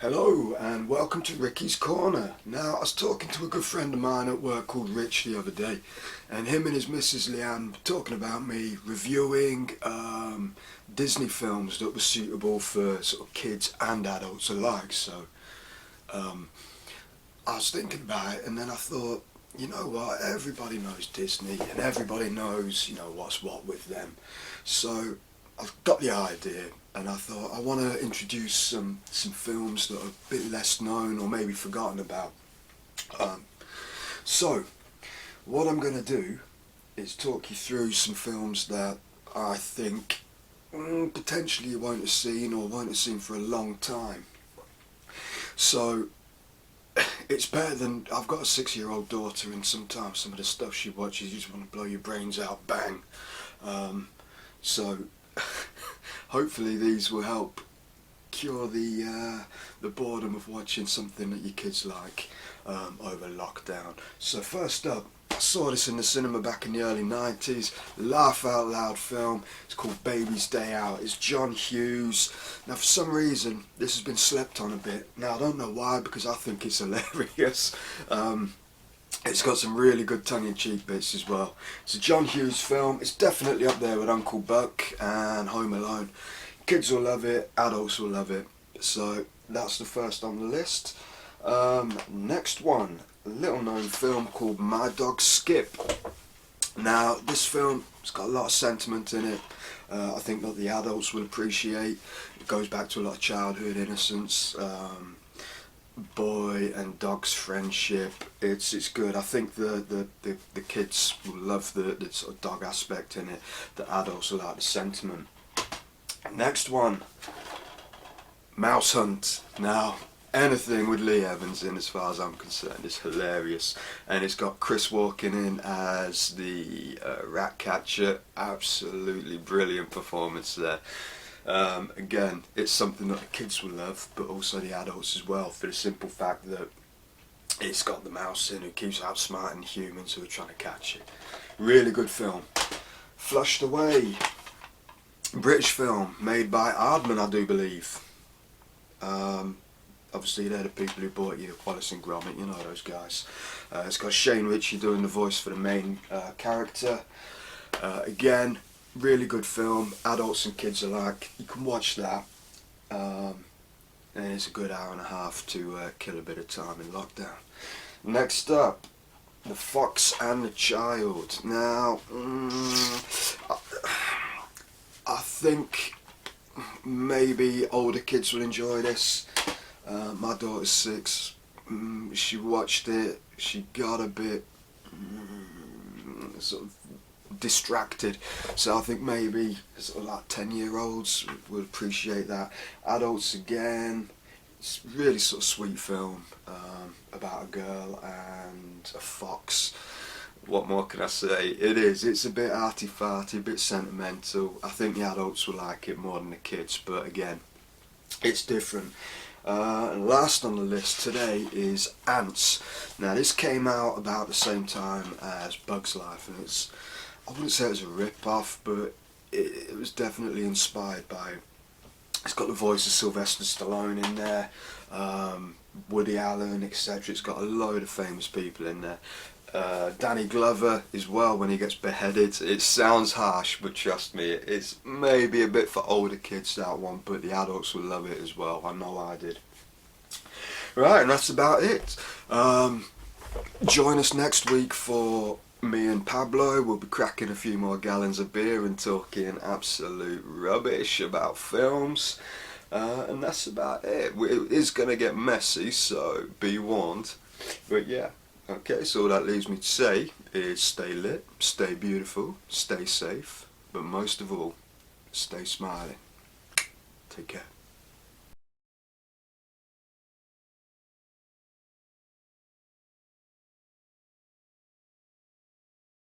Hello and welcome to Ricky's Corner. Now, I was talking to a good friend of mine at work called Rich the other day, and him and his missus Leanne were talking about me reviewing Disney films that were suitable for sort of kids and adults alike. So I was thinking about it, and then I thought, you know what, everybody knows Disney and everybody knows, what's what with them. So I've got the idea, and I thought I want to introduce some films that are a bit less known or maybe forgotten about. So what I'm going to do is talk you through some films that I think potentially you won't have seen or won't have seen for a long time. So it's better than, I've got a 6-year-old daughter, and sometimes some of the stuff she watches, you just want to blow your brains out, bang. So hopefully these will help cure the boredom of watching something that your kids like over lockdown. So first up, I saw this in the cinema back in the early 90s, laugh out loud film. It's called Baby's Day Out. It's John Hughes. Now for some reason this has been slept on a bit. Now I don't know why, because I think it's hilarious. It's got some really good tongue-in-cheek bits as well. It's a John Hughes film. It's definitely up there with Uncle Buck and Home Alone. Kids will love it, adults will love it. So that's the first on the list. Next one, a little known film called My Dog Skip. Now this film has got a lot of sentiment in it. I think that the adults will appreciate. It goes back to a lot of childhood innocence. Boy and dog's friendship. It's good. I think the kids will love the sort of dog aspect in it. The adults will like the sentiment. Next one, Mouse Hunt. Now anything with Lee Evans in, as far as I'm concerned, is hilarious, and it's got Chris walking in as the rat catcher. Absolutely brilliant performance there. Again, it's something that the kids will love, but also the adults as well, for the simple fact that it's got the mouse in who keeps outsmarting humans who are trying to catch it. Really good film. Flushed Away, British film made by Aardman, I do believe. Obviously they're the people who bought you Wallace and Gromit, you know those guys. It's got Shane Ritchie doing the voice for the main character. Again, really good film, adults and kids alike. You can watch that, and it's a good hour and a half to kill a bit of time in lockdown. Next up, The Fox and the Child. Now, I think maybe older kids will enjoy this. My daughter's 6. She watched it. She got a bit sort of distracted, so I think maybe sort of like 10-year-olds would appreciate that. Adults, again, it's really sort of sweet film about a girl and a fox. What more can I say? It's a bit arty-farty, a bit sentimental. I think the adults will like it more than the kids, but again, it's different. And last on the list today is Ants. Now this came out about the same time as Bug's Life, and I wouldn't say it was a rip-off, but it was definitely inspired by it. It's got the voice of Sylvester Stallone in there, Woody Allen, etc. It's got a load of famous people in there. Danny Glover as well when he gets beheaded. It sounds harsh, but trust me, it's maybe a bit for older kids, that one, but the adults will love it as well. I know I did. Right, and that's about it. Join us next week for me and Pablo. We'll be cracking a few more gallons of beer and talking absolute rubbish about films. And that's about it. It is going to get messy, so be warned. But yeah. Okay, so all that leaves me to say is stay lit, stay beautiful, stay safe, but most of all, stay smiling. Take care.